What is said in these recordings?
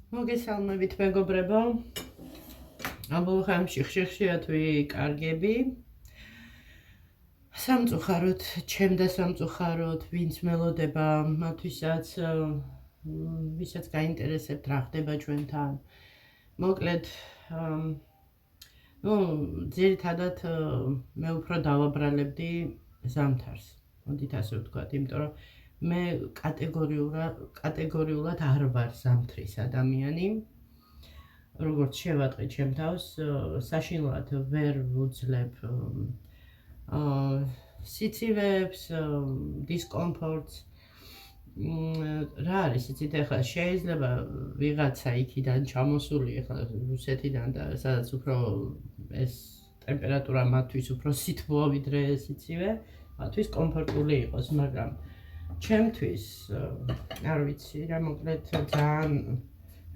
მოგესალმებით მეგობრებო. ამბოლო ხანში ხშირად ვიკარგები. სამწუხაროდ, ჩემ და სამწუხაროდ, ვინც მელოდება, მათთვისაც ვისაც გაინტერესებთ რა ხდება ჩვენთან. მოკლედ, ძირითადად მე უფრო დავაბრალებდი ზამთარს. მოდით ასე ვთქვათ, იმიტომ რომ მე კატეგორიულად არ ვარ ზამთრის ადამიანი. როგორც შევატყი ჩემ თავს, საშინლად ვერ ვუძლებ სიცივეებს, დისკომფორტს. რა არის იცით, ახლა შეიძლება ვიღაცა იქიდან ჩამოსული, ახლა რუსეთიდან და სადაც უფრო ეს ტემპერატურა მათთვის უფრო სითბოა ვიდრე სიცივე, მათთვის კომფორტული იყოს, მაგრამ ჩემთვის არ ვიცი რა, მოკლედ ძალიან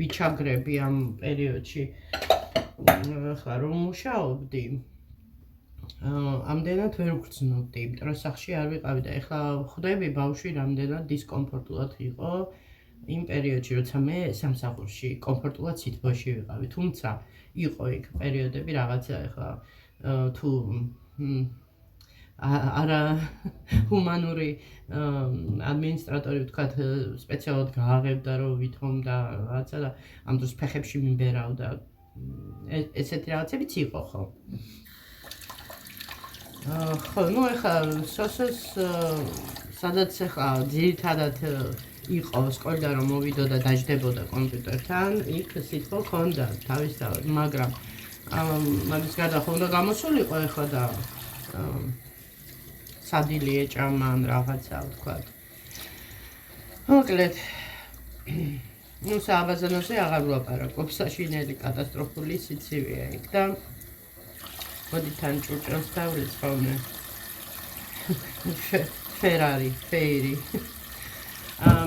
ვიჩაგრები ამ პერიოდში. ახლა რომ მუშაობდი, ამდენად ვერ ვგრძნობდი, იმიტომ რომ სახლში არ ვიყავი და ახლა ხვდები ბავშვი რამდენად დისკომფორტულად იყო იმ პერიოდში, როცა მე სამსახურში კომფორტულად სითბოში ვიყავი. თუმცა იყო იქ პერიოდები რაღაცა ახლა თუ არა ჰუმანური ადმინისტრატორი ვთქვათ, სპეციალურად გააღებდა რომ ვითხოვდა რაღაცა და ამ დროს ფეხებში მიმბერავდა. ესეთი რაღაცებიც იყო ხო? ხო, ახლა სოსოს სადაც ახლა ძირითადად იყო სკოლიდან რომ მოვიდო და დაждდებოდა კომპიუტერთან, იქ სითბო ჰქონდა თავისთავად, მაგრამ მაგის გარდა ხო უნდა გამოსულიყო ახლა და სადილი ეჭამა ან რაღაცა ვთქვათ. მოკლედ, სააბაზანოზე აღარ ვლაპარაკობ, საშინელი კატასტროფული სიცივეა იქ და მოდით თან ჭურჭელს დავრიცხავნე. ფეირი.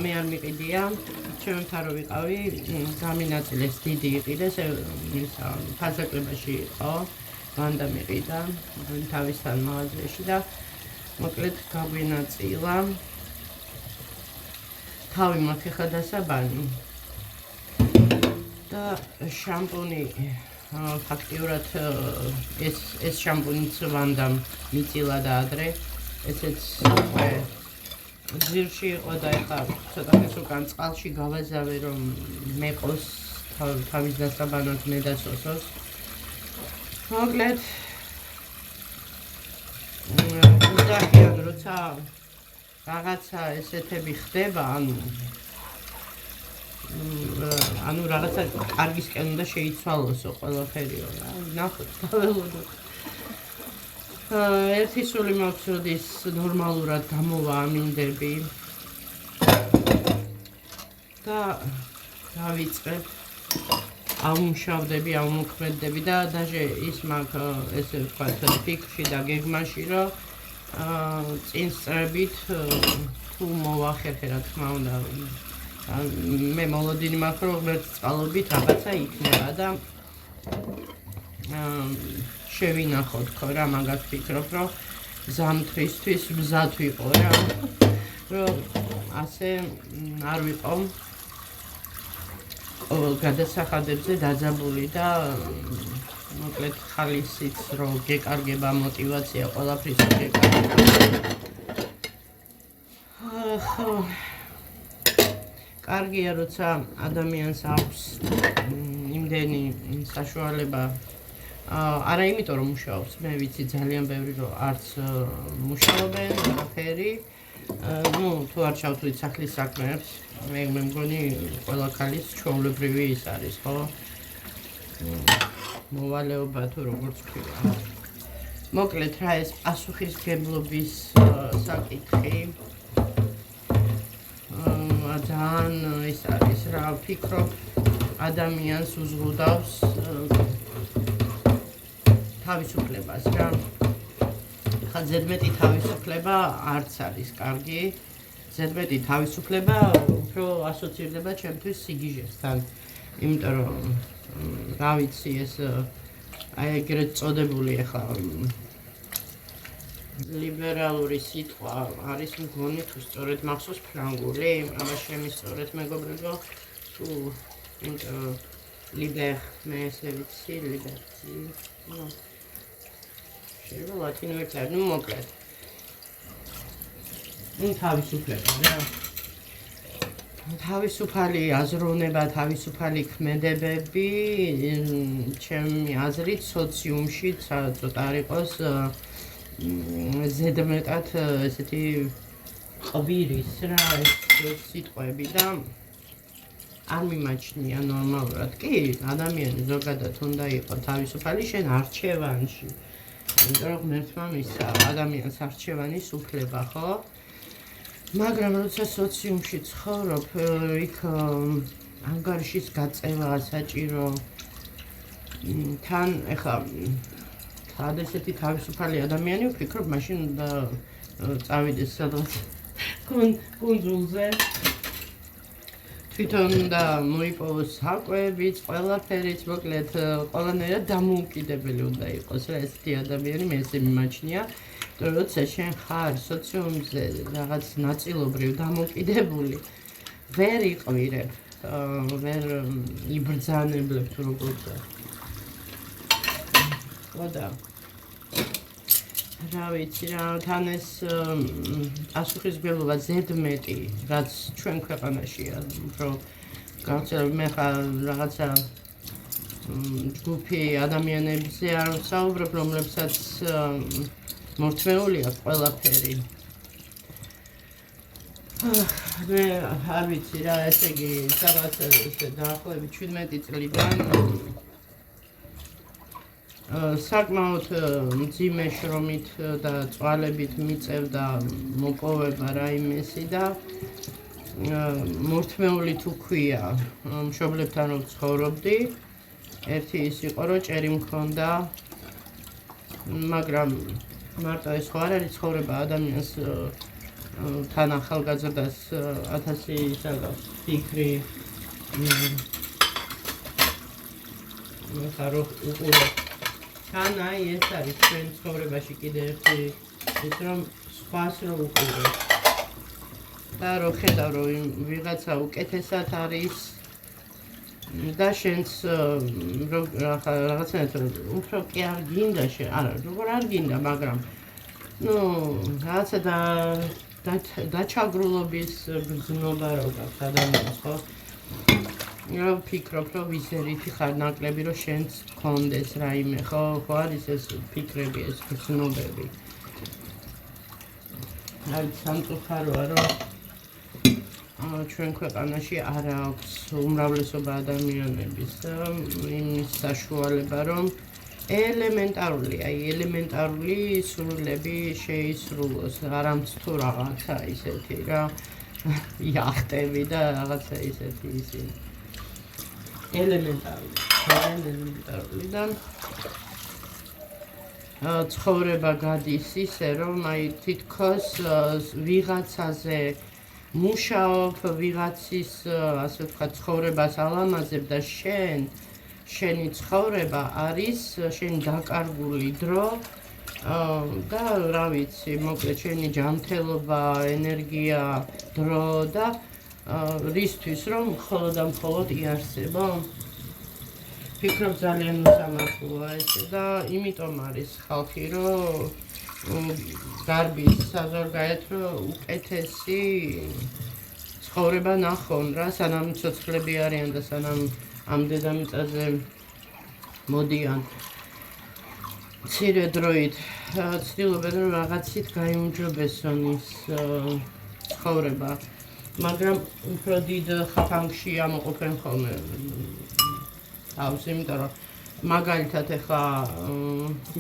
მე არ მიყიდია, ჩემთან რო ვიყავი, გამინაწილეს დიდი იყიდეს, ფაზაკლებაში იყო, ვანდა მიყიდა, თავისთან მაღაზიაში და მოკლედ გაგვინაწილა. თავი მაქვს ახლა დასაბანი და შამპუნი ფაქტიურად ეს შამპუნიც ვანდამ მიწილა და ადრე ესეც ძირში იყო და ახლა ცოტა ხნის უკან წყალში გავაზავე რომ მეყოს თავის დასაბანად მე და სოსოს. მოკლედ უძახიან როცა რაღაცა ესეთები ხდება, ანუ რაღაცა კარგისკენ უნდა შეიცვალოსო ყველაფერიო რა. ნახოთ, დაველოდოთ. ერთი სული მაქვს როდის ნორმალურად გამოვა ამინდები და დავიწყებ აუმშავდები, აუმოქმედდები და დაჟე ის მაქვს ესე ვთქვათ ფიქრში და გეგმაში რომ წინ სწრებით თუ მოვახერხე რა თქმა უნდა მე მოლოდინი მაქვს რომ ღმერთის წყალობით რაღაცა იქნება და შევინახოთ ხო რა, მაგას ვფიქრობ რომ ზამთრისთვის მზად ვიყო რა, რომ ასე არ ვიყო ყოველ გადასახადებზე დაძაბული და მოკლედ ხალისიც რომ გეკარგება мотивация ყველაფრის გეკარგება. ხო, კარგია როცა ადამიანს აქვს იმდენი საშუალება, არა იმიტომ რომ მუშაობს, მე ვიცი ძალიან ბევრი რომ არც მუშაობენ, არაფერი, თუ არ ჩავთვლით სახლის საქმეებს, მე მგონი ყველა ქალის ჩვეულებრივი ის არის, ხო? მოვალეობა თუ როგორც ვთქვა. მოკლედ რა ეს პასუხისმგებლობის საკითხი. ძალიან ის არის რა, ვფიქრობ ადამიანს უზღუდავს თავისუფლებას რა. ხა ზედმეტი თავისუფლება არც არის კარგი. ზედმეტი თავისუფლება უფრო ასოცირდება ჩემთვის სიგიჟესთან. იმიტომ რომ რა ვიცი ეს აი ეგრეთ წოდებული ახლა ლიბერალური სიტყვა არის მგონი თუ სწორედ მახსოვს ფრანგული, ამას შემისწორეთ მეგობრებო, თუ Liber მე ესე ვიცი, Liberty. ნუ შეიძლება ლათინური წერტი, ნუ მოკლედ. თავისუფლება რა. თავისუფალი აზროვნება, თავისუფალი ქმედებები, ჩემი აზრით, სოციუმში ცოტა არ იყოს ზედმეტად ესეთი ყვირის რა ეს სიტყვები და არ მიმაჩნია ნორმალურად. კი, ადამიანი ზოგადად უნდა იყოს თავისუფალი შენ არჩევანში. იმიტომ რომ ღმერთმა მისცა ადამიანს არჩევანის უფლება, ხო? მაგრამ როცა სოციუმში ცხოვრობ, იქ ანგარიშის გაწევა საჭირო. თან ეხა სად ესეთი თავისუფალი ადამიანი ვფიქრობ, მაშინ უნდა წავიდეს სადღაც კუნძულზე. თვითონ უნდა მოიპოვოს საკვებიც, ყველაფერიც, მოკლედ ყველანაირად დამოუკიდებელი უნდა იყოს რა ესეთი ადამიანი, მე ესე მიმაჩნია. როცა შენ ხარ სოციუმზე რაღაც ნაწილობრივ დამოკიდებული, ვერ იყვირებ, ვერ იბრძანებლებ თუ როგორ და. ხოდა. რა ვიცი რა, თან ეს პასუხისმგებლობა ზედმეტი, რაც ჩვენ ქვეყანაშია, უფრო გავრცელებული მე ხარ რაღაცა ჯგუფი ადამიანებზე არ ვსაუბრობ, რომლებსაც მორთმეული აქვს ყველაფერი. მე არ ვიცი რა, ესე იგი, სადღაც დაახლოებით 17 წლიდან საკმაოდ მძიმე შრომით და წვალებით მიწევდა მოპოვება რაიმესი და მორთმეული თუ ქვია მშობლებთან რომ ცხოვრობდი. ერთი ის იყო, რომ ჭერი მქონდა, მაგრამ მარტო ეს ხო არ არის ცხოვრება ადამიანს თან ახალგაზრდას 1000 საგავს ფიქრი ხარო უყურე თან აი ეს არის ჩვენ ცხოვრებაში კიდე ერთი ის რომ სხვას რო უყურე და რო ხედავ რომ ვიღაცა უკეთესად არის და შენც რაღაცნაირად უფრო კი არ გინდა არა როგორ არ გინდა მაგრამ ნუ რაღაცა დაჩაგრულობის გზნობა რო გაქვს ადამიანს ხო რა ვფიქრობ რომ ვიზერითი ხარ ნაკლები რომ შენც გქონდეს რაიმე ხო არის ეს ფიქრები ეს გზნობები აი სამწუხაროა რომ ჩვენ ქვეყანაში არ აქვს უმრავლესობა ადამიანების იმის საშუალება რომ ელემენტარული სრულები შეისრულოს არამც თუ რაღაცა ისეთი რა იახტები და რაღაცა ისეთი ისინი ელემენტარული და ცხოვრება გადის ისე რომ აი თითქოს ვიღაცაზე მუშაობ ვიღაცის ასე ვთქვათ ცხოვრებას ალამაზებ და შენი ცხოვრება არის შენი დაკარგული დრო და რა ვიცი მოკლედ შენი ჯანმრთელობა ენერგია დრო და რისთვის რომ მხოლოდ და მხოლოდ იარსებო ვფიქრობ ძალიან უსამართლოა ესე და იმიტომ არის ხალხი რომ გარბის საზოგადოებრივ უკეთესი ცხოვრება ნახონ რა სანამ ცოცხლები არიან და სანამ ამ დედამიწაზე მოდიან მცირე დროით ცდილობენ რომ რაღაცით გაიუმჯობესონ ის ცხოვრება მაგრამ უფრო დიდ ხაფანგში ამოყოფენ ხოლმე თავს იმიტომ რომ მაგალითად ეხა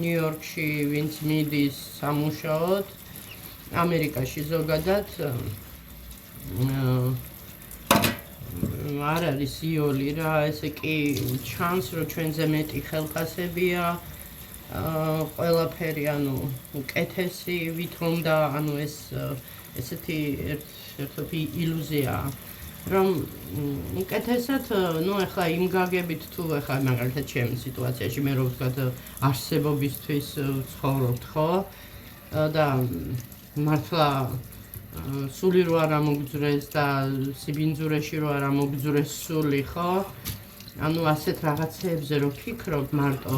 ნიუ-იორკში ვინც მიდის სამუშაოდ ამერიკაში ზოგადად არ არის იოლი რა ესე კი ჩანს რომ ჩვენზე მეტი ხელფასებია ყველაფერი ანუ უკეთესი ვითომდა ანუ ეს ესეთი ერთი ილუზია რომ უკეთესად ნუ ახლა იმ გაგებით თუ ახლა მაგალითად ჩემი სიტუაციაში მე რო ვთქვათ არსებობისთვის ვცხოვრობთ ხო და მართლა სული რო არ ამოგძვრეს და სიბინძურეში რო არ ამოგძვრეს სული, ხო? ანუ ასეთ რაღაცებზე რო ფიქრობ მარტო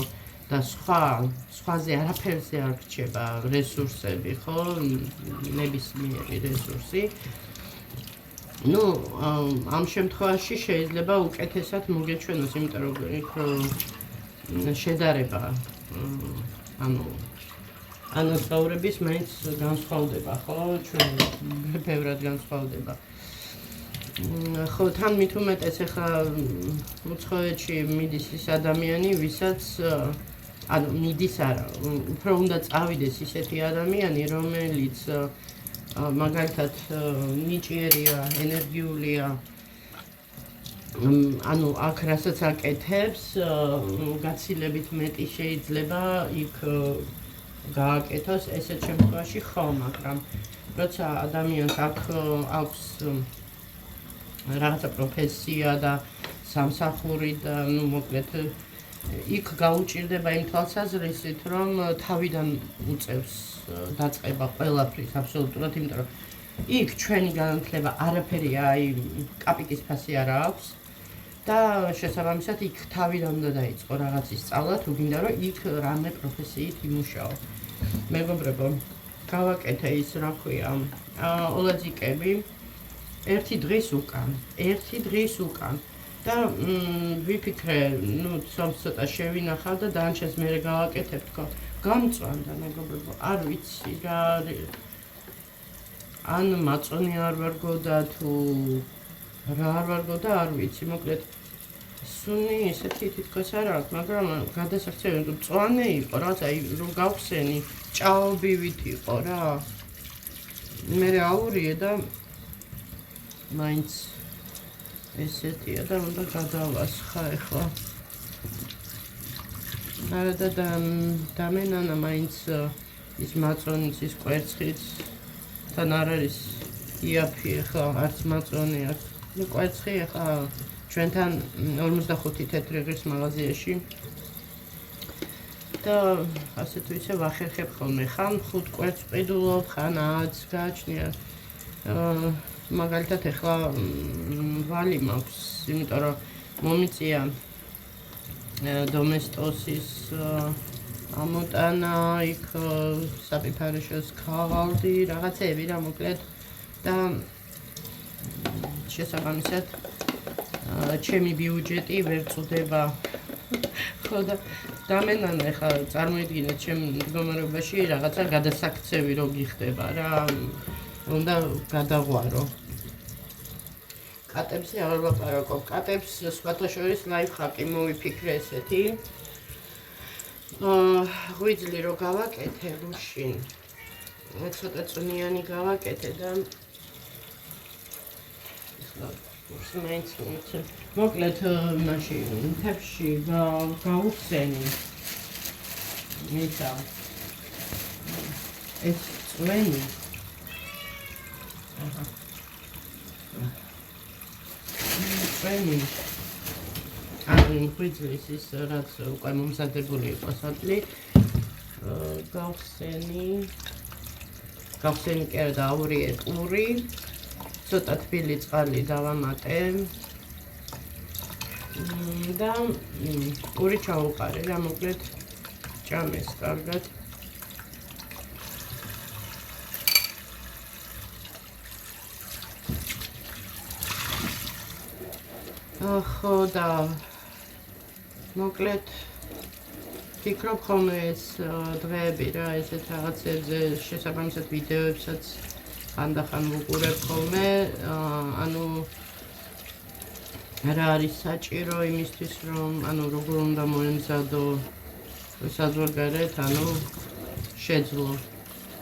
და სხვაზე არაფერზე არ რჩება რესურსები, ხო? ნებისმიერი რესურსი. ნუ ამ შემთხვევაში შეიძლება უკეთესად მოგეჩვენოს, იმიტომ რომ იქ შედარება ანაზღაურების მაინც განსხვავდება, ხო? ჩვენ ბევრად განსხვავდება. ხო, თან მით უმეტეს ახლა უცხოეთში მიდის ის ადამიანი, ვისაც ანუ მიდის არა, უფრო უნდა წავიდეს ისეთი ადამიანი, რომელიც მაგალითად ნიჭიერია, ენერგიულია, ანუ აქ რასაც აკეთებს, გაცილებით მეტი შეიძლება იქ გააკეთოს ესეთ შემთხვევაში ხო, მაგრამ როცა ადამიანს აქ აქვს რაღაცა პროფესია და სამსახური და ნუ მოკლედ იქ გაუჭირდება იმ თვალსაზრისით, რომ თავიდან უწევს დაწყება ყველაფრის აბსოლუტურად, იმიტომ რომ იქ ჩვენი განათლება არაფერია, აი კაპიკის ფასი არა აქვს და შესაბამისად იქ თავიდან უნდა დაიწყო რაღაცის სწავლა, თუ გინდა რომ იქ რამე პროფესიით იმუშაო. მეგობრებო, გავაკეთე ის რა ქვია, ოლაძიკები ერთი დღის უკან და ვიფიქრე, ნუ ცოტა შევინახავ და დანარჩენს მერე გავაკეთებ, თქო, გამწვანდა მეგობრებო, არ ვიცი რა, ან მაწონი არ ვარგოდა თუ რა არ ვარგოდა, არ ვიცი, მოკლედ სუნი ესეთი თითქოს არ აქვს, მაგრამ გადასახცევი მწვანე იყო, რაღაც აი რომ გავხსენი, ჭაობივით იყო რა. მერე აურიე და მაინც ესეთია და უნდა გადავასხა ახლა. არა და დამენანა მაინც ის მაწონიც, ის კვერცხიც თან არ არის იაფი ახლა, არც მაწონი, არც კვერცხი ახლა ჩვენთან 45 თეთრი ღირს მაღაზიაში და ასე თუ ისე ვახერხებ ხოლმე, ხან 5 კვერცხს ვყიდულობ, ხან 10 გააჩნია. მაგალითად ახლა ვალი მაქვს, იმიტომ რომ მომიწია დომესტოსის ამოტანა, იქ საპიფარიშოს ქაღალდი, რაღაცეები რა მოკლედ და შესაბამისად ჩემი ბიუჯეტი ვერ წუდება. ხო და დამენანა ახლა წარმოიდგინეთ ჩემ მდგომარეობაში რაღაცა გადასაქცევი რო გიხდება რა, უნდა გადაღვარო. კატებზე აღარ ვლაპარაკობ. კატებს სხვათა შორის ლაიფჰაკი მოვიფიქრე ესეთი. ღვიძლი რო გავაკეთე რუშინ. ცოტა წვნიანი გავაკეთე და მაინც მოკლედ მაშინ მთებში გავუხსენი. მიწა ეს წვენი ანუ ღვიძლის ის რაც უკვე მომზადებული იყო საწლი გავხსენი კი არა დააურიე ყური, ცოტა თბილი წყალი დავამატე და ყური ჩავუყარე რა მოკლედ ჭამეს კარგად. ხო და მოკლედ ფიქრობ ხოლმე ეს დღეები რა ესეთ რაღაცებზე შესაბამისად ვიდეოებსაც ხანდახან ვუყურებ ხოლმე, ანუ რა არის საჭირო იმისთვის რომ ანუ როგორ უნდა მოემზადო საზღვარგარეთ, ანუ შეძლო,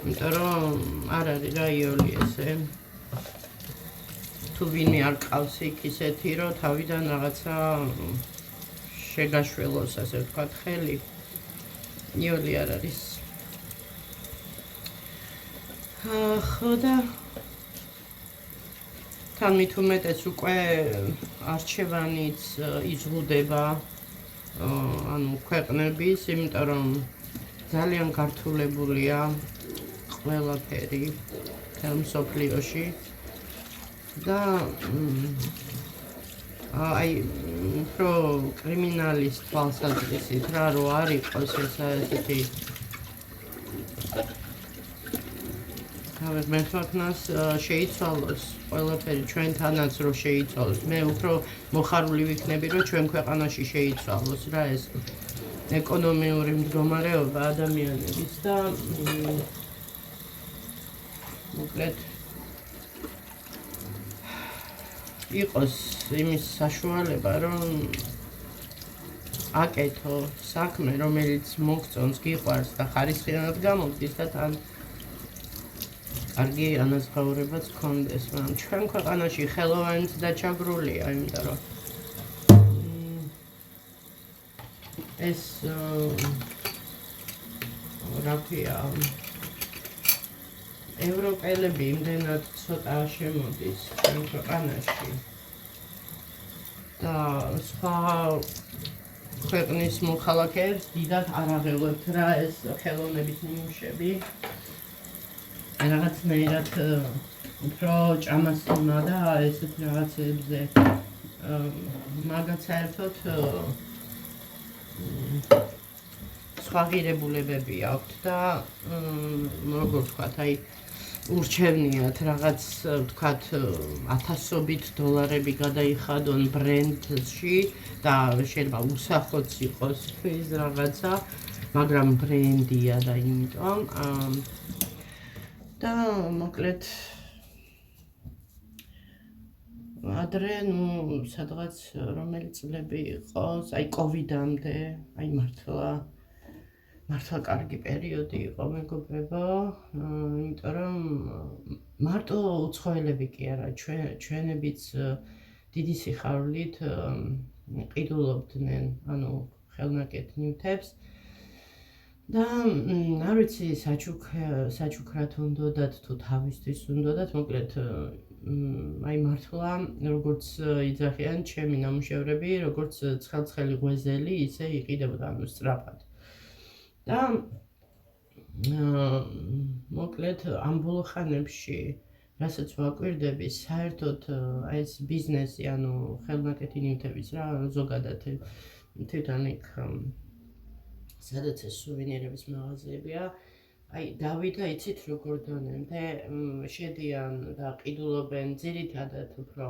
იმიტომ რომ არ არის რა იოლი ესე. თუ ვინმე არ ყავს იქ ისეთი, რომ თავიდან რაღაცა შეგაშველოს, ასე ვთქვათ, ხელი, იოლი არ არის. ხო და თან მით უმეტეს უკვე არჩევანიც იზღუდება, ანუ ქვეყნების, იმიტომ რომ ძალიან გართულებულია ყველაფერი. მთელ მსოფლიოში და აი უფრო კრიმინალის თვალსაზრისით რა რო არ იყოს ესეთი მე თვითონაც შეიცვალოს ყველაფერი ჩვენთანაც რო შეიცვალოს მე უფრო მოხარული ვიქნები რომ ჩვენ ქვეყანაში შეიცვალოს რა ეს ეკონომიური მდგომარეობა ადამიანების და მოკლედ იყოს იმის საშუალება რომ აკეთო საქმე რომელიც მოგწონს გიყვარს და ხარისხიანად გამოდის და თან კარგი ანაზღაურებაც გქონდეს, მაგრამ ჩვენ ქვეყანაში ხელოვანიც დაჩაგრულია, იმიტომ რომ ეს რა ქვია ევროპელები იმდენად ცოტა შემოდის ჩვენ ქვეყანაში და სხვა ქვეყნის მოქალაქეებს დიდად არ აღელვებთ რა ეს ხელოვნების ნიმუშები რაღაცნაირად უფრო ჭამას უნდა და ესეთ რაღაცებზე მაგაც საერთოდ სხვა ღირებულებები აქვთ და როგორ ვთქვათ, აი ურჩევნიათ რაღაც ვთქვათ $1000-ობით გადაიხადონ ბრენდში და შეიძლება უსახოც იყოს ის რაღაცა, მაგრამ ბრენდია და იმიტომ და მოკლედ ადრე სადღაც რომელი წლები იყოს, აი კოვიდამდე, აი მართლა კარგი პერიოდი იყო მეგობრებო, იმიტომ რომ მარტო უცხოელები კი არა, ჩვენებიც დიდი სიხარულით ყიდულობდნენ, ანუ ხელნაკეთ ნივთებს და არ ვიცი საჩუქრად უნდოდათ თუ თავისთვის უნდოდათ, მოკლედ აი მართლა როგორც იძახიან ჩემი ნამუშევრები, როგორც ცხელ-ცხელი ღვეზელი, ისე იყიდებოდა ანუ სწრაფად. და მოკლედ ამ ბოლო ხანებში რასაც ვაკვირდები, საერთოდ ეს ბიზნესი, ანუ ხელნაკეთი ნივთების რა, ზოგადად თვითონ იქ სადაც ეს სუვენირების მაღაზიებია, აი დავიდა იცით როგორ დონემდე შედიან და ყიდულობენ ძირითადად უფრო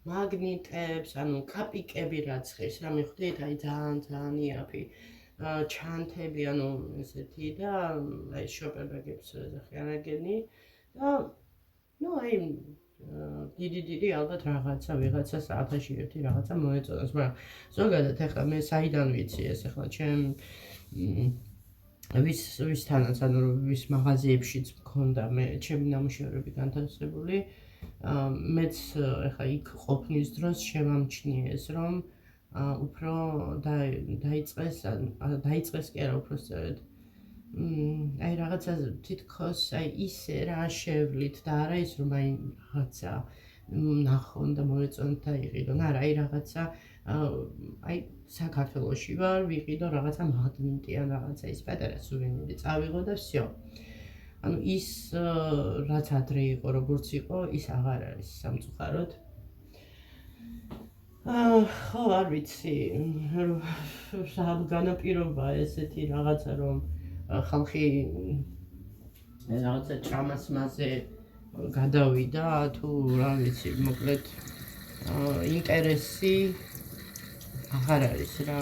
მაგნიტებს, ანუ კაპიკები რაც ხეს, რა მიხვდით, აი ძალიან იაფი ჩანთები, ანუ ესეთი და აი შოპერბეგებს ზახიანაგენი და ნუ აი დიდი ალბათ ვიღაცა საათაში ერთი რაღაცა მოეწონოს, მაგრამ ზოგადად ახლა მე საიდან ვიცი ეს ახლა ჩემ ვისთანაც, ანუ ვის მაღაზიებშიც მქონდა მე ჩემი ნამუშევრები განთავსებული, მეც ახლა იქ ყოფნის დროს შემამჩნიეს, რომ უფრო დაიწყეს კი არა უფრო სწორედ აი რაღაცა თითქოს აი ისე რა შევლით და არა ის რომ აი რაღაცა ნახონ და მოეწონთ და იყიდონ, არა აი რაღაცა აი საქართველოში ვარ, ვიყიდო რაღაცა მაგნიტი ან რაღაცა ის პატარა სუვენირი წავიღო და всё. ანუ ის რაც ადრე იყო, როგორც იყო, ის აღარ არის სამწუხაროდ. ხო, არ ვიცი, განაპირობა ესეთი რაღაცა, რომ ხალხი რაღაცა ჭამას მასზე გადავიდა, თუ რა ვიცი, მოკლედ ინტერესი აღარ არის რა.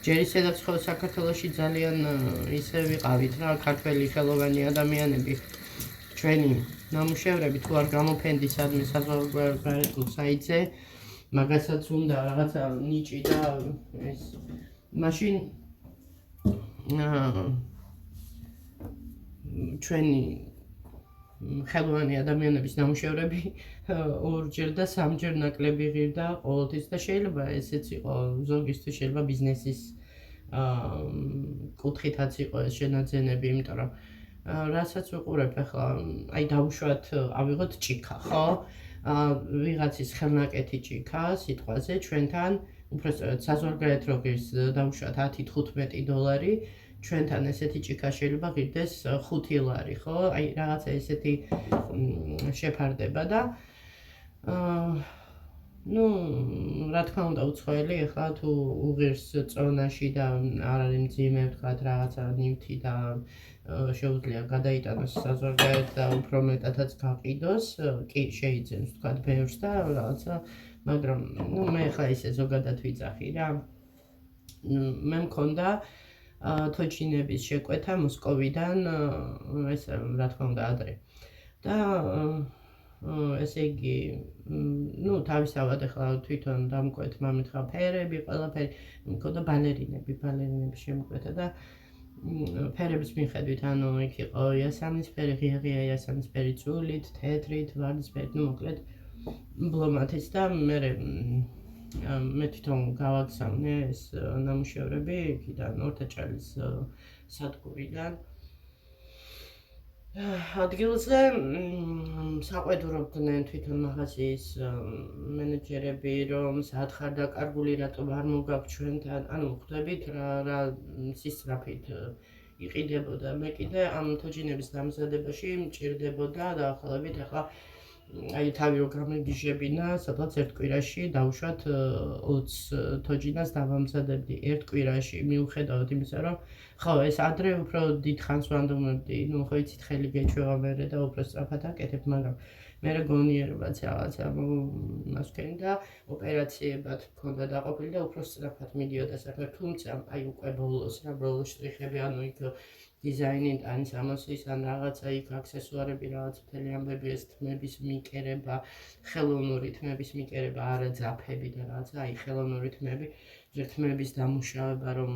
ჯერ ისედაც ხო საქართველოში ძალიან ისე ვიყავით რა, ქართველი ხელოვანი ადამიანები, ჩვენი ნამუშევრები თუ არ გამოფენდი სადმე საზღვარგარეთულ საიტზე, მაგასაც უნდა რაღაცა ნიჭი და ეს მაშინ ჩვენი ხელოვანი ადამიანების ნამუშევრები ორჯერ და სამჯერ ნაკლები ღირდა ყოველთვის და შეიძლება ესეც იყო ზოგისთვის შეიძლება ბიზნესის კუთხითაც იყო ეს შენაძენები, იმიტომ რომ რასაც ვიყურებ ახლა აი დავუშვათ ავიღოთ ჭიქა, ხო? ვიღაცის ხელნაკეთი ჭიქა სიტყვაზე ჩვენთან უბრალოდ საზღვარგარეთ როგის დავუშვათ $10-15, ჩვენთან ესეთი ჭიქა შეიძლება ღირდეს 5 ლარი, ხო? აი რაღაცა ესეთი შეფარდება და ну, რა თქმა უნდა, უცხოელი ახლა თუ უღირს წონაში და არ არის მძიმე, ვთქვათ, რაღაცა ნივთი და შეუძლია გადაიტანოს საზღვარგარეთ და უფრო მეტადაც გაყიდოს, კი შეიძენს, ვთქვათ, ბევრს და რაღაცა, მაგრამ ну, მე ახლა ისე ზოგადად ვიძახი რა. მე მქონდა თოჯინების შეკვეთა მოსკოვიდან, ეს რა თქმა უნდა ადრე. და ესე იგი, ну, თავისთავად ახლა თვითონ დამკვეთ მომითხა ფერები, ყველაფერი, მქონდა ბალერინები შემოკვეთა და ფერების მიხედვით, ანუ იქ იყო იასამნისფერი, ღია იასამნისფერი წულით, თეთრით, ვარდისფერით, ну, მოკლედ ბლომათიც და მე თვითონ გავაგზავნე ეს ნამუშევრები იქიდან ორთაჭალის სადგურიდან. ადგილზე საყვედურობდნენ თვითონ მაღაზიის მენეჯერები, რომ სათხარ დაკარგული რატომ არ მოგაქვთ ჩვენთან, ანუ ხვდებით რა სისწრაფით იყიდებოდა. მე კიდე ამ თოჯინების დამზადებაში მჭირდებოდა დაახლოებით ახლა აი თავი რო გამიგიჟებინა, სადღაც ერთ კვირაში დავუშვათ 20 თოჯინას დავამზადებდი ერთ კვირაში, მიუხედავად იმისა, რომ ხო, ეს ადრე უფრო დიდ ხანს ვანდომებდი, ну, ხო იცით, ხელი გეჩვევა მერე და უფრო სწრაფად აკეთებ, მაგრამ მერე გონიერებაც რაღაცა მასკენი და ოპერაციებად მქონდა დაყოფილი და უფრო სწრაფად მიდიოდა საქმე, თუმცა აი უკვე ბოლოს რა ბოლოს შტრიხები, ანუ იქ დიზაინი, ტანის ამოსის, ან რაღაცა იქ აქსესუარები, რაღაც მთელი ამბები, ეს თმების მიკერება, ხელოვნური თმების მიკერება, არა ძაფები და რაღაცა, აი ხელოვნური თმები, თმების დამუშავება, რომ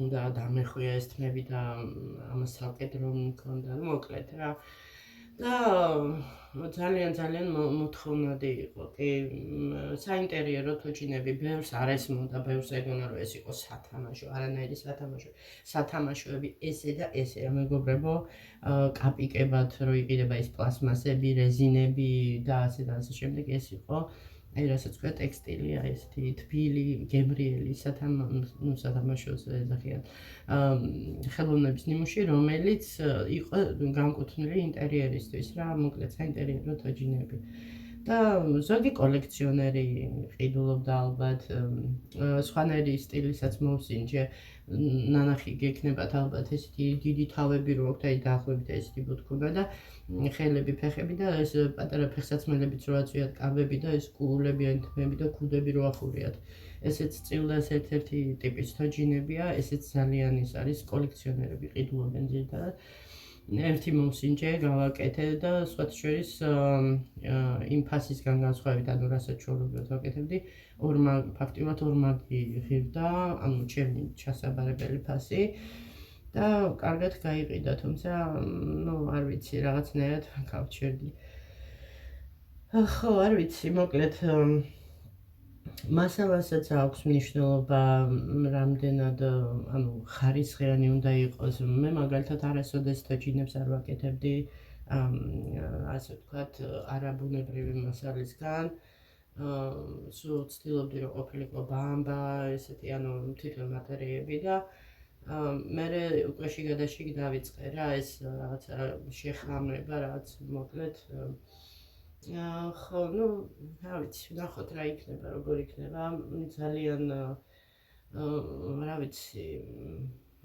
უნდა დამეხვია ეს თმები და ამას საკედრო მქონდა, მოკლედ რა. და ძალიან მოთხოვნადი იყო, კი საინტერიერო თოჯინები, ბევრს არ ესმოდა, ბევრს ეგონა რომ ეს იყო სათამაშო, არანაირი სათამაშოები ესე და ესე, მეგობრებო, კაპიკებად რო იყიდება ეს პლასმასები, რეზინები და ასე შემდეგ, ეს იყო აი რასაც ქვია ტექსტილი, აი ესეთი თბილი, გემრიელი სათამაშოს ეძახიან ხელოვნების ნიმუში, რომელიც იყო განკუთვნილი ინტერიერისთვის რა, მოკლედ საინტერიერო თოჯინები. და ზოგი კოლექციონერი ყიდულობდა ალბათ, სხვანაირი სტილისაც მოვსინჯე, ნანახი გექნებათ ალბათ ესეთი დიდი თავები რო აქვს, აი დაახლოებით ესეთი ბუთქუნა და ხელები, ფეხები და ეს პატარა ფეხსაცმელებიც რო აწვიათ, კაბები და ეს კულებიანი თმები და ქუდები რო ახურიათ. ესეც წილდას ერთ-ერთი ტიპის თოჯინებია, ესეც ძალიან ის არის კოლექციონერები ყიდულობენ ძირითადად. ერთი მოვსინჯე, გავაკეთე და სხვათა შორის იმ ფასისგან განსხვავებით, ანუ რასაც ჩვეულებრივად ვაკეთებდი, ფაქტიურად ორმაგი ღირდა, ანუ ჩემი ჩასაბარებელი ფასი და კარგად გაიყიდა, თუმცა, ну, არ ვიცი, რაღაცნაირად გავჩერდი. ხო, არ ვიცი, მოკლედ მასალასაც აქვს მნიშვნელობა, რამდენად, ანუ ხარისხიანი უნდა იყოს. მე მაგალითად არასოდეს თოჯინებს არ ვაკეთებდი, ასე ვთქვათ, არაბუნებრივი მასალისგან. სულ ვცდილობდი რომ ყოფილიყო ბამბა, ესეთი, ანუ თვითონ მატერიები და მერე უკეში გადაშიგი დავიწყე რა, ეს რაღაცა შეხამება, რაღაც მოკლედ ხო, ну, რა ვიცი, ნახოთ რა იქნება, როგორ იქნება, ძალიან რა ვიცი,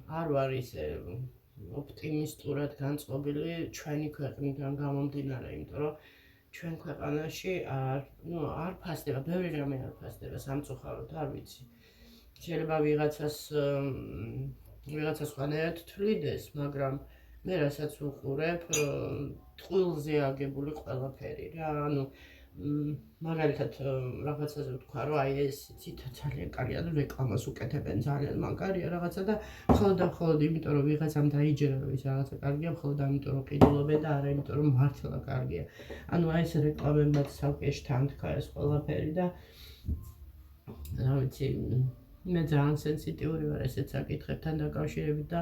არ ვარ ისე ოპტიმისტურად განწყობილი ჩვენი ქვეყნიდან გამომდინარე, იმიტომ რომ ჩვენ ქვეყანაში არ ფასდება, ბევრი რამე არ ფასდება სამწუხაროდ, არ ვიცი. შეიძლება ვიღაცას სხვანაირად თვლიდეს, მაგრამ მე რასაც ვუყურებ, ტყუილზე აგებული ყველაფერი რა, ანუ მაგალითად რაღაცაზე ვთქვა, რომ აი ეს ცით ძალიან კარგია, ანუ რეკლამას უკეთებენ ძალიან მაგარია რაღაცა და მხოლოდ იმიტომ რომ ვიღაცამ დაიჯერა რომ ის რაღაცა კარგია, მხოლოდ ამიტომ რომ ყიდულობენ და არა იმიტომ რომ მართლა კარგია. ანუ აი ეს რეკლამებად სავკეში თანთქა ეს ყველაფერი და რა ვიცი, მე ძალიან სენსიტიური ვარ ესეთ საკითხებთან დაკავშირებით და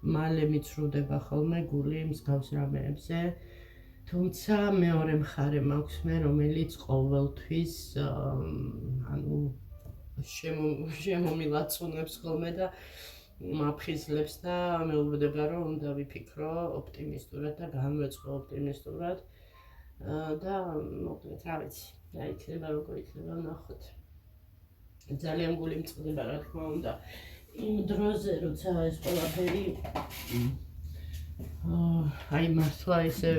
მალე მიცრუდება ხოლმე გული მსგავს რამეებზე. თუმცა მეორე მხარე მაქვს მე, რომელიც ყოველთვის ანუ შემომილაწუნებს ხოლმე და მაფხიზლებს და მეუბნება რომ უნდა ვიფიქრო ოპტიმისტურად და განვეწყო ოპტიმისტურად და მოკლედ რა ვიცი რა იქნება როგორ იქნება ნახოთ ძალიან გული მწყდება რა თქმა უნდა იმ დროზე როცა ეს ყველაფერი აი მართლა ისე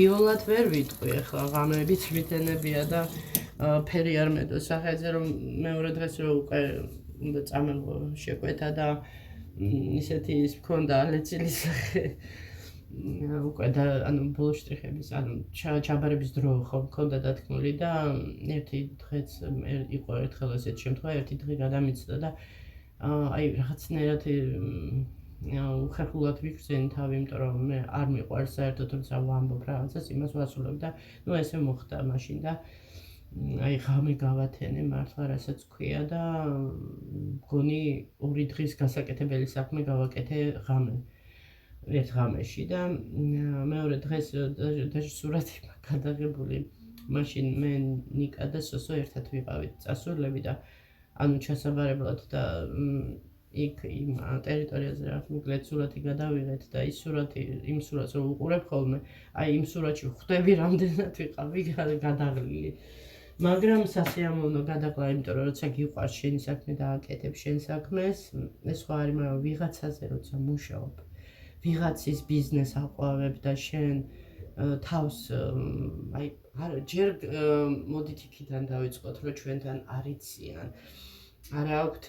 იოლად ვერ ვიტყვი ახლა ღამეებიც ვითენებია და ფერი არ მედო სახეზე რომ მეორე დღეს რო უკვე უნდა წამეღო შეკვეთა და ისეთი ის მქონდა ალეცილის სახე უკვე და ანუ ბოლო შტრიხების ანუ ჩაბარების დრო ხო მქონდა დათქმული და ერთი დღეც იყო ერთხელ ესეთ შემთხვევა ერთი დღე გადამიცდა და აი რაღაცნაირად უხერხულად ვიქრძენი თავი იმიტომ რომ მე არ მიყვარს საერთოდ როცა ვამბობ რაღაცას იმას ვასრულებ და ნუ ესე მოხდა მაშინ და აი ღამე გავათენე მართლა რასაც ქვია და მგონი 2 დღის გასაკეთებელი საქმე გავაკეთე ღამე ერთ ღამეში და მეორე დღეს დაჟე სურათი გადაღებული მაშინ მე ნიკა და სოსო ერთად ვიყავით წასულები და ანუ ჩასაბარებლად და იქ იმ ტერიტორიაზე რა მოკლედ სურათი გადავიღეთ და ის სურათი იმ სურათს რომ უყურებ ხოლმე აი იმ სურათში ხვდები რამდენად ვიყავი გადაღლილი მაგრამ სასიამოვნო გადაყლა იმიტომ რომ როცა გიყვარს შენი საქმე და აკეთებ შენ საქმეს ეს ხო არის მაგრამ ვიღაცაზე როცა მუშაობ ვიღაცის ბიზნეს აყვავებ და შენ თავს აი ჯერ მოდით იქიდან დავიწყოთ რომ ჩვენთან არ იციან არ აქვთ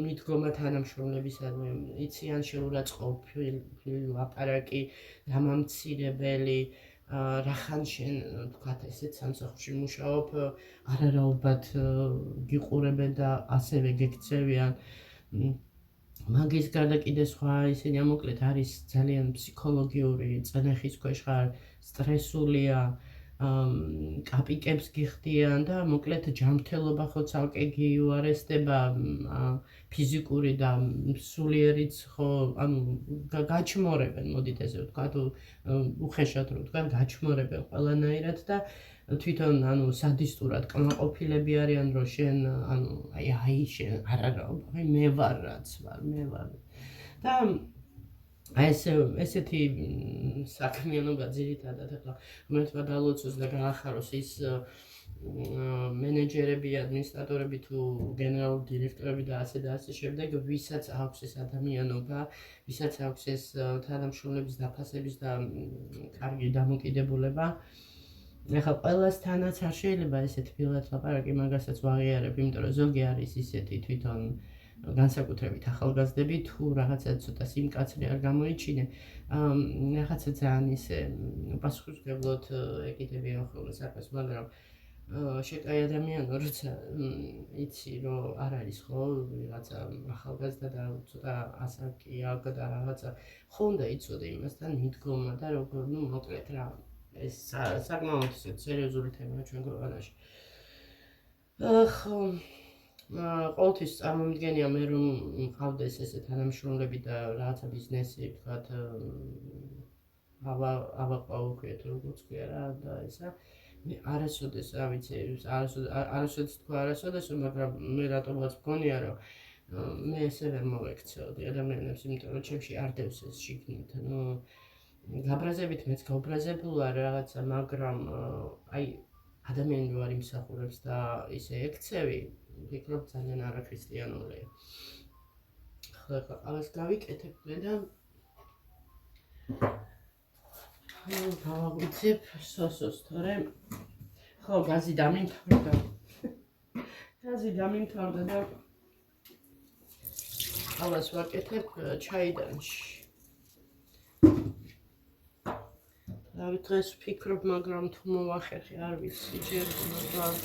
მიდგომა თანამშრომლებისადმი იციან შეურაცხყოფილი ლაპარაკი დამამცირებელი რახან შენ თქვათ ესეთ სამსახურში მუშაობ არაერაობად გიყურებენ და ასევე გექცევიან მაგის გარდა კიდე სხვა ისინი მოკლედ არის ძალიან ფსიქოლოგიური წნეხის ქვეშ ხარ სტრესულია კაპიკებს გიხდიან და მოკლედ ჯანმრთელობა ხო ცალკე გიუარესდება ფიზიკური და სულიერიც ხო ანუ გაჩმორებენ მოდით ესე ვთქვათ უხეშად რომ ვთქვათ გაჩმორებენ ყველანაირად და თვითონ ანუ სადისტურად კმაყოფილები არიან რომ შენ ანუ აი შენ არა მე ვარ რაც ვარ მე ვარ და აი ესეთი საქმიანობა ძირითადად ახლა რომელთა დალოცოს და გაახაროს ის მენეჯერები, ადმინისტრატორები თუ გენერალური დირექტორები და ასე შემდეგ, ვისაც აქვს ეს ადამიანობა, ვისაც აქვს ეს თანამშრომლების დაფასების და კარგი დამოკიდებულება. ახლა ყველასთანაც არ შეიძლება ესეთ ფილად ლაპარაკი მაგასაც ვაღიარებ, იმიტომ რომ ზოგი არის ისეთი თვითონ განსაკუთრებით ახალგაზრდები თუ რაღაცა ცოტა სიმკაცრე არ გამოიჩინე, რაღაცა ძალიან ისე პასუხისმგებლად ეკიდებიან ხოლმე საქმეს, მაგრამ შეკაი ადამიანო, როცა იცი რომ არ არის ხო რაღაცა ახალგაზრდა და ცოტა ასაკი აქვს და რაღაცა ხო უნდა იცოდე იმასთან მიდგომა და როგორ ნუ მოკლედ რა ეს საკმაოდ სერიოზული თემაა ჩვენ ქვეყანაში. ხო ყოველთვის წარმომიდგენია მე რომ მყავდეს ესე თანამშრომლები და რაღაცა ბიზნესი ვთქვათ ავაყვავქვიეთ როგორც ქვია რა და ესა მე არასოდეს რა ვიცი არასოდეს თქვა არასოდეს მაგრამ მე რატომაც მგონია რომ მე ესე ვერ მოვექცეოდი ადამიანებს იმიტომ რომ ჩემში არ დევს ეს შიგნით ნუ გაბრაზებით მეც გაუბრაზებულ ვარ რაღაცა მაგრამ აი ადამიანი რო არ იმსახურებს და ისე ექცევი ვფიქრობ ძალიან არაქრისტიანულია. ხო alles გავიკეთებ და გავაგვიცებ სოსოს თორემ ხო გაზი დამიმთავრდა და alles ვაკეთებ ჩაიდანში. რავი დღეს ვფიქრობ მაგრამ თუ მოვახერხე არ ვიცი ჯერ მაგრამ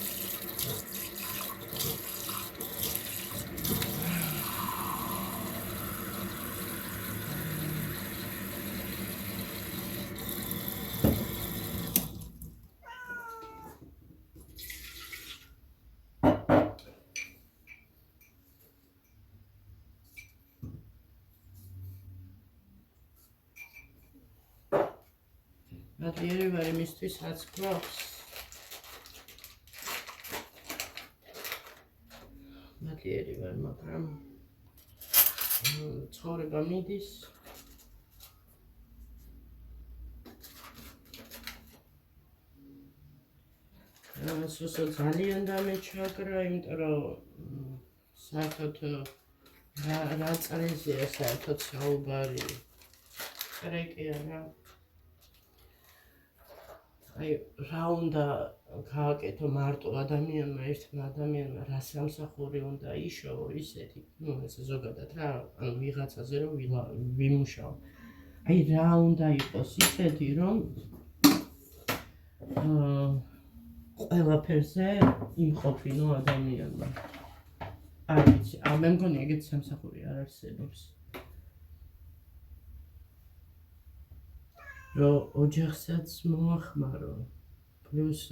მადლიერი ვარ იმისთვის რაც გვაქვს. მადლიერი ვარ მაგრამ ცხოვრება მიდის. სულ ძალიან დამეჩაგრა, იმიტომ რომ საერთოდ რა წრეზეა საერთოდ საუბარი. რეკია რა. აი რა უნდა გააკეთო მარტო ადამიანმა, ერთმა ადამიანმა რა სამსახური უნდა იშოვო ისეთი, ეს ზოგადად რა, ანუ ვიღაცაზე რომ ვიმუშაო. აი რა უნდა იყოს ისეთი, რომ ყველაფერზე იმყოფინო ადამიანმა. არ ვიცი, მე მგონი ეგეთი სამსახური არ არსებობს. რომ ოჯახსაც მოახმარო, პლუს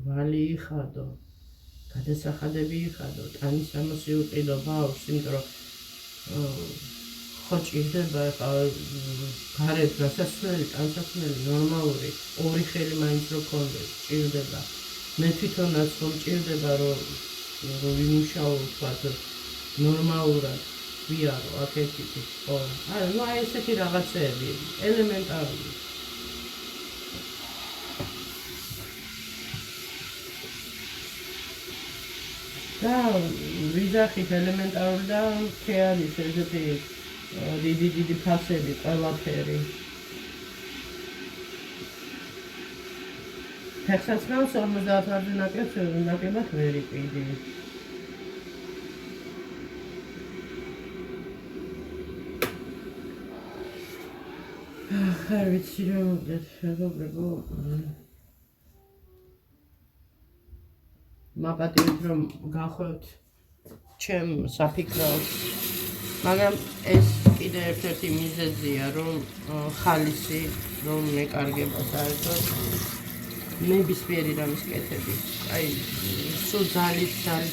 ვალი იხადო, გადასახადები იხადო, ტანის ამოსი უყიდო ბავშვს, იმიტომ რომ ხო ჭირდება გარეთ გასასვლელი, ტანსაცმელი, ნორმალური, ორი ხელი მაინც რო გქონდეს, ჭირდება. მე თვითონაც რომ ჭირდება რომ ვიმუშაო ვთქვათ ნორმალურად ვიარო აქ-იქ, ხო. ნუ აი ესეთი რაღაცეები, ელემენტარული. და ვიზახით ელემენტარული და არის ესეთი დიდი ფასები, ყველაფერი. ფეხსაცმელს 50-ზე ნაკლებად ვერ იყიდი. არ ვიცი რა მოვიდეთ, მეგობრებო. მაპატივით რომ გახვევთ ჩემ საფიქროს, მაგრამ ეს კიდე ერთ-ერთი მიზეზია, რომ ხალისი რომ მეკარგება საერთოდ ნებისმიერი რამის კეთები. აი, სულ ძალით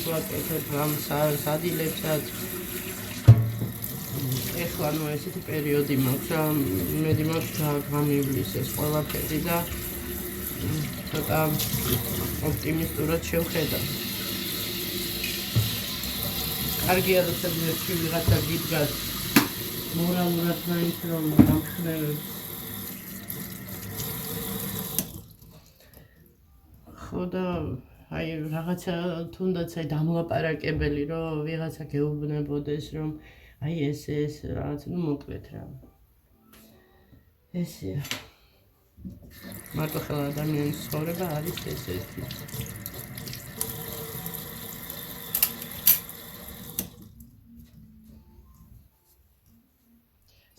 ვაკეთებ ამ სადილებსაც. ეხლა ნუ ესეთი პერიოდი მაქვს, რა მედი მაქვს გამივლის ეს ყველაფერი და ცოტა ოპტიმისტურად შევხედავ. კარგია, როცა ერთი ვიღაცა გიდგას მორალურად მაინც რომ გამხნევებს. ხო და აი რაღაცა თუნდაც აი დამლაპარაკებელი რომ ვიღაცა გეუბნებოდეს რომ აი ეს რაღაც ნუ მოკლედ რა. ესეა. მარტო ხელა ადამიანის ცხოვრება არის ესეთი.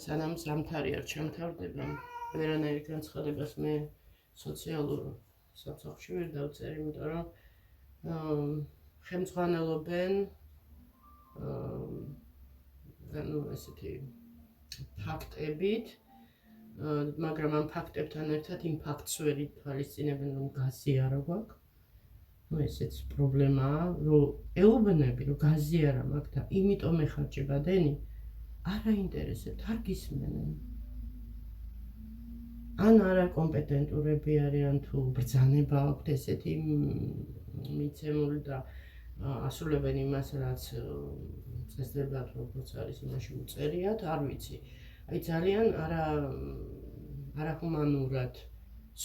სანამ ზამთარი არ ჩამთავრდება, ვერანაირ განცხადებას მე სოციალურ საფსახურში ვერ დავწერ, იმიტომ რომ ხელმძღვანელობენ ну ესეთი ფაქტებით, მაგრამ ამ ფაქტებთან ერთად იმ ფაქტს ვერ ითვალისწინებენ, რომ გაზიარა გვაქვს. ну ესეც პრობლემაა, რომ ეუბნები, რომ გაზიარა მაქვს და იმიტომ ეხარჯება დენი, არ აინტერესებთ, არ გისმენენ. ან არაკომპეტენტურები არიან თუ ბრძანება აქვთ ესეთი მიცემული და ასრულებენ იმას, რაც წესდებათ, როგორც არის იმაში უწერიათ, არ ვიცი. აი ძალიან არაჰუმანურად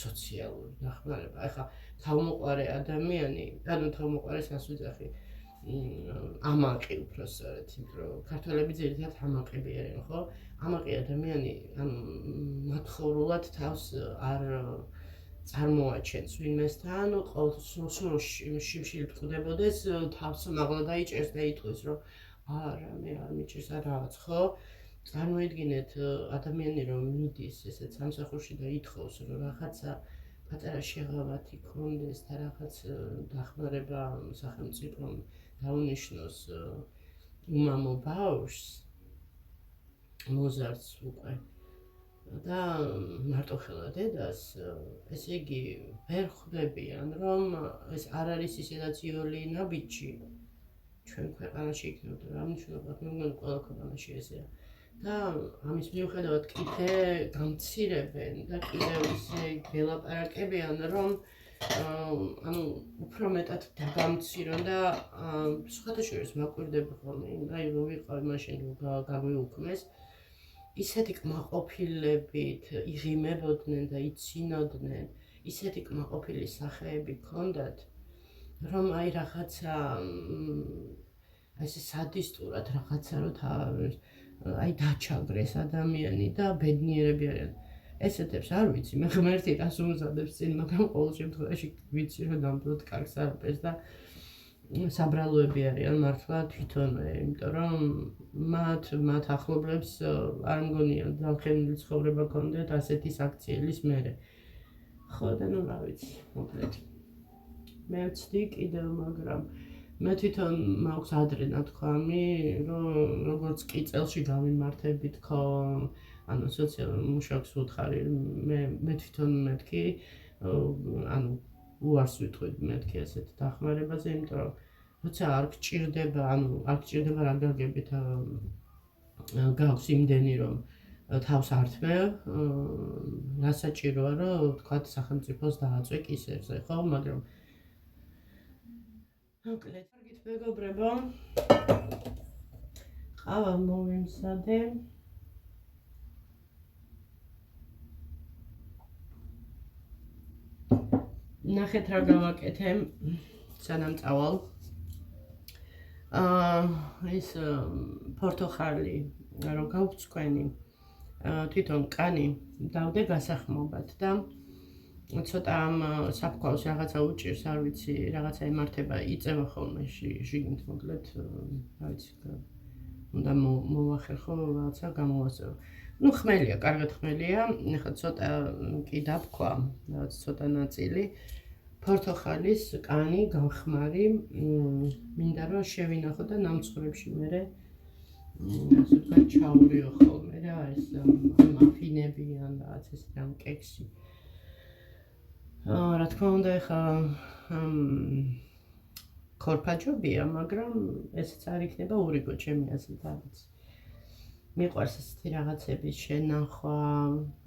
სოციალური დახმარება. ახლა თავმოყარე ადამიანი, ანუ თავმოყარეს ასვიძახი ამაყი უბრალოდ, იმიტომ რომ ქართველები ძირითადად ამაყები არიან, ხო? ამაყი ადამიანი მათხოვრულად თავს არ წარმოაჩენს ვინმესთან, სულ შიმშილ ტყდებოდეს, თავს მაღლა დაიჭერს და იტყვის, რომ არა, მე არ მიჭირს რაღაც, ხო? წარმოიდგინეთ ადამიანი რომ მიდის ესეთ სამსახურში და ითხოვს, რომ რაღაცა პატარა შეღავათი ქონდეს და რაღაც დახმარება სახელმწიფომ დაუნიშნოს უმამო ბავშვს, მოზარდს უკვე. და მარტო ხელა დედას, ესე იგი ვერ ხვდებიან, რომ ეს არ არის ისედაც იოლინა ბიჭი ჩვენ ქვეყანაში იქნებოდა, რა მნიშვნელობა აქვს, მე მგონი ყველა ქვეყანაში ესეა. და ამის მიუხედავად კიდე გამცირებენ და კიდევ ისე გელაპარაკებიან, რომ ანუ უფრო მეტად დაგამცირონ და სხვადასხვა მაკვირდება ხოლმე, აი რომ ვიყავი მაშინ რომ გაგვიუქმეს, ისეთი კმაყოფილებით იღიმებოდნენ და იცინოდნენ, ისეთი კმაყოფილი სახეები ჰქონდათ, რომ აი რაღაცა აი ეს სადისტურად რაღაცა რომ აი დაჩაგრეს ადამიანი და ბედნიერები არიან. ესეთებს არ ვიცი, მე ღმერთი რას უმზადებს წინ, მაგრამ ყოველ შემთხვევაში ვიცი რომ ნამდვილად კარგს არაფერს და საბრალოები არიან მართლა თვითონვე, იმიტომ რომ მათ ახლობლებს არ მგონია ძალხენილი ცხოვრება გქონდეთ ასეთი საქციელის მერე. ხო და ნუ რა ვიცი, მოკლედ. მე ვცდი კიდევ, მაგრამ მე თვითონ მაქვს ადრე ნათქვამი, რომ როგორც კი წელში გამიმართებით ხო, ანუ სოციალურ მუშაკს ვუთხარი, მე თვითონ მეთქი, ანუ უარს ვიტყვი მეთქი ასეთ დახმარებაზე, იმიტომ რომ როცა არ გჭირდება, არ გჭირდება რა გაგებით, გაქვს იმდენი რომ თავს ართმევ, რა საჭიროა რომ თქვათ სახელმწიფოს დააწვე კისერზე, ხო, მაგრამ მოკლედ, კარგით მეგობრებო, ყავა მოვიმსადე. ნახეთ რა გავაკეთე, სანამ წავალ. ეს პორტოხალი რომ გავწყვენი, თვითონ კანი დავდე გასახმობად და ცოტა ამ საფქვალს რაღაცა უჭირს, არ ვიცი, რაღაცა ემართება, იწევა ხოლმე შიგნით, მოკლედ, რა ვიცი, უნდა მოვახერხო, რაღაცა გამოვასწორო. ნუ ხმელია, კარგად ხმელია, ეხლა ცოტა კი დაბქვა, რაღაც ცოტა ნაწილი. პორტოხალის კანი გავხმარი, მინდა რომ შევინახო და ნამცხრებში მერე ასე ვთქვათ ჩაურიო ხოლმე რა, ეს მაფინები ან რაღაც ეს რამ კექსი. რა თქმა უნდა, ეხლა ქორფაჯობია, მაგრამ ესეც არ იქნება ურიგო ჩემი აზრით, არ ვიცი. მიყვარს ესეთი რაღაცების შენახვა,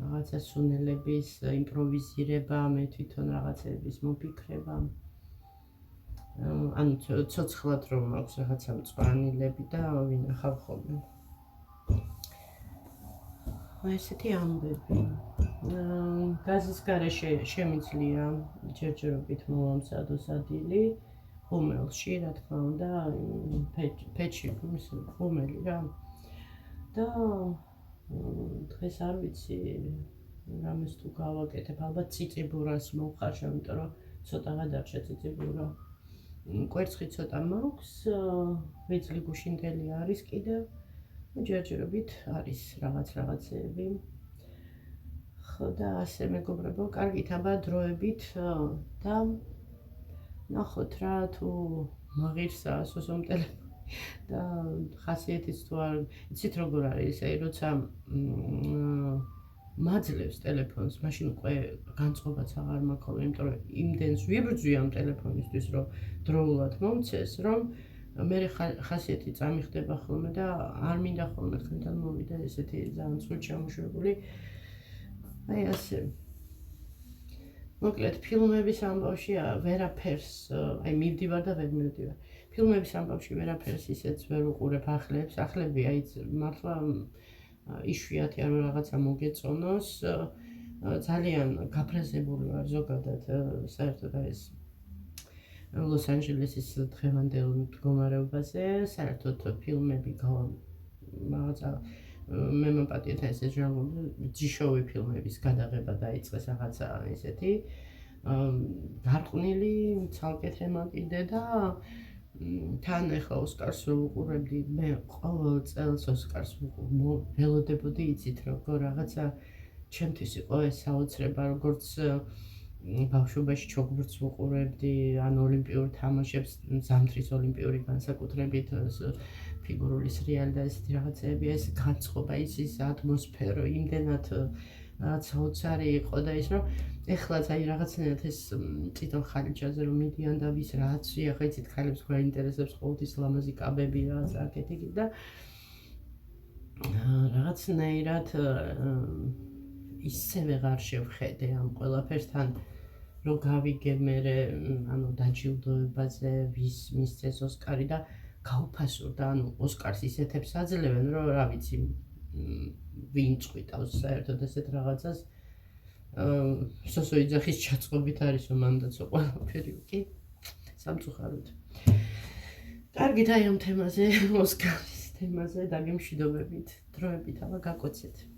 რაღაცა სუნელების იმპროვიზირება, მე თვითონ რაღაცების მოფიქრება. ანუ ცოცხლად რომ მაქვს რაღაცა მწვანილები და ვინახავ ხოლმე. ესეთი ამბები. გაზის გარეშე შემიძლია ჯერჯერობით მოვამზადო სადილი, ხუმელში, რა თქმა უნდა, ფეჩი, ხუმელი რა. და დღეს არ ვიცი, რამეს თუ გავაკეთებ, ალბათ ციციბურას მოვხარშავ, იმიტომ რომ ცოტა გადარჩა ციციბურა. კვერცხი ცოტა მაქვს, ვიძლი გუშინდელი არის კიდევ, ჯერჯერობით არის რაღაცეები. ხო და ასე მეგობრებო, კარგით აბა დროებით და ნახოთ რა თუ მაღირსაა სოსომ ტელეფონი. და ხასიათიც თუ არ იცით როგორ არის, აი როცა მაძლევს ტელეფონს, მაშინ უკვე განწყობაც აღარ მაქვს ხოლმე, იმიტომ რომ იმდენს ვიბრძვი ამ ტელეფონისთვის, რომ დროულად მომცეს, რომ მე ხასიათი წამიხდება ხოლმე და არ მინდა ხოლმე თქვენთან მოვიდე ესეთი ძალიან ცუდ ჩამოშვებული. აი ასე. მოკლედ, ფილმების ამბავში ვერაფერს, აი მივდივარ და ვერ მივდივარ. ფილმების ამბავში ვერაფერს ისეც ვერ უყურებ ახლებს, ახლები აი მართლა იშვიათია რომ რაღაცა მოგეწონოს, ძალიან გაფრაზებული ვარ ზოგადად, საერთოდ ეს ლოს-ანჯელესის დღევანდელ მდგომარეობაზე, საერთოდ ფილმები რაღაცა მე მოპატიეთ ეს ჯიშოვი ფილმების გადაღება დაიწყეს რაღაცა ისეთი გარყვნილი ცალკე თემა კიდე და თან ახლა ოსკარს ვუყურებდი, მე ყოველ წელს ოსკარს ველოდებოდი, იცით როგორ რაღაცა ჩემთვის იყო ეს საოცრება, როგორც ბავშვობაში ჩოგბურთს ვუყურებდი, ან ოლიმპიურ თამაშებს, ზამთრის ოლიმპიური განსაკუთრებით ფიგურული სრიალი და ესეთი რაღაცეები, ეს განწყობა, ის ატმოსფერო, იმდენად რაც საოცარი იყო და ის რომ ეხლაც აი რაღაცნაირად ეს წითელ ხალიჩაზე რომ მიდიან და ვის რაც ახლა იცით ხალებს გვაინტერესებს ყოველთვის ლამაზი კაბები რაღაც აკეთები და რაღაცნაირად ისე ვეღარ შევხედე ამ ყველაფერსთან რომ გავიგე მერე ანუ დაჯილდოებაზე ვის მისცეს ოსკარი და გაუფასურდა ანუ ოსკარს ისეთებს აძლევენ რომ რა ვიცი ვინ წვიტავს საერთოდ ესეთ რაღაცას სოსო იძახის ჩაწყობით არის რომ მანდაცო ყველაფერი კი სამწუხაროდ კარგით აი ამ თემაზე ოსკარის თემაზე დაგემშვიდობებით დროებით აბა გაკოცეთ